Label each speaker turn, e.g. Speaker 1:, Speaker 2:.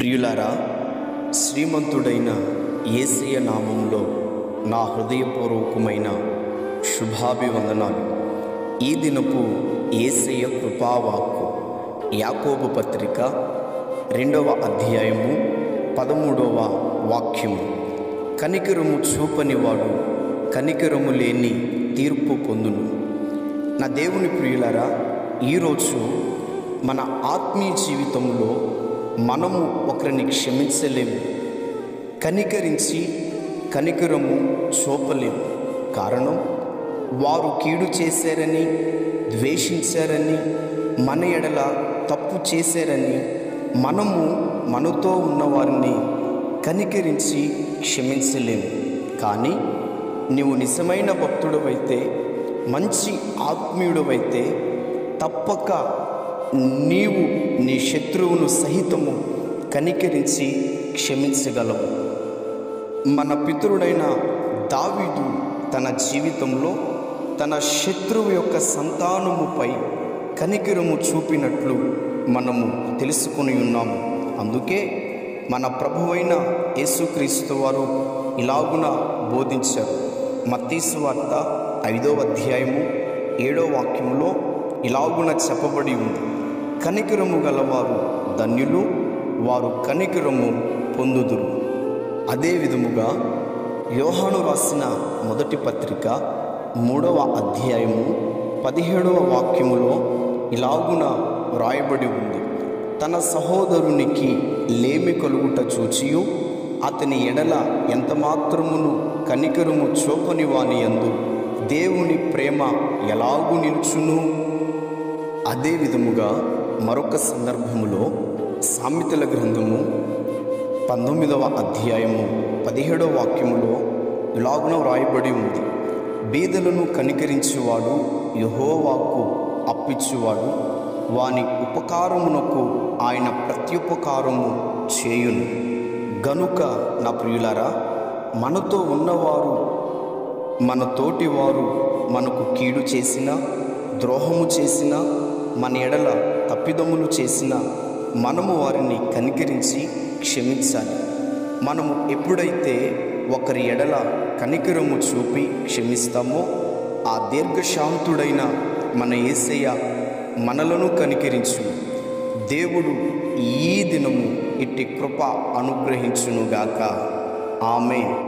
Speaker 1: ప్రియులారా, శ్రీమంతుడైన యేసయ్య నామములో నా హృదయపూర్వకమైన శుభాభివందనాలు. ఈ దినపు యేసయ్య కృపావాక్కు యాకోబు పత్రిక 2వ అధ్యాయము 13వ వాక్యము. కనికరము చూపనివాడు కనికరము లేని తీర్పు పొందును. నా దేవుని ప్రియులారా, ఈరోజు మన ఆత్మీయ జీవితంలో మనము ఒకరిని క్షమించలేము, కనికరించి కనికరము చూపలేము. కారణం, వారు కీడు చేశారని, ద్వేషించారని, మన ఎడల తప్పు చేశారని మనము మనతో ఉన్నవారిని కనికరించి క్షమించలేము. కానీ నీవు నిజమైన భక్తుడవైతే, మంచి ఆత్మీయుడవైతే తప్పక నీవు నీ శత్రువును సహితము కనికరించి క్షమించగలవు. మన పితరుడైన దావీదు తన జీవితంలో తన శత్రువు యొక్క సంతానముపై కనికరము చూపినట్లు మనము తెలుసుకొని ఉన్నాము. అందుకే మన ప్రభువైన యేసుక్రీస్తు వారు ఇలాగున బోధించారు. మత్తయి సువార్త 5వ అధ్యాయము 7వ వాక్యములో ఇలాగున చెప్పబడి ఉంది: కనికరము గలవారు ధన్యులు, వారు కనికరము పొందుదురు. అదే విధముగా యోహాను రాసిన మొదటి పత్రిక 3వ అధ్యాయము 17వ వాక్యములో ఇలాగున వ్రాయబడి ఉంది: తన సహోదరునికి లేమి కలుగుట చూచియు అతని ఎడల ఎంతమాత్రమును కనికరము చూపని వాని యందు దేవుని ప్రేమ ఎలాగు నిలుచును. అదే విధముగా మరొక సందర్భములో సామెతల గ్రంథము 19వ అధ్యాయము 17వ వాక్యములో ఇలాగున వ్రాయబడి ఉంది: బీదలను కనికరించువాడు యెహోవాకు అప్పిచ్చువాడు, వాని ఉపకారమునకు ఆయన ప్రత్యుపకారము చేయును. గనుక నా ప్రియులారా, మనతో ఉన్నవారు, మన తోటి వారు మనకు కీడు చేసినా, ద్రోహము చేసినా, మన ఎడల తప్పిదములు చేసినా మనము వారిని కనికరించి క్షమించాలి. మనము ఎప్పుడైతే ఒకరి ఎడల కనికరము చూపి క్షమిస్తామో, ఆ దీర్ఘశాంతుడైన మన యేసయ్య మనలను కనికరించు. దేవుడు ఈ దినము ఇట్టి కృప అనుగ్రహించునుగాక. ఆమేన్.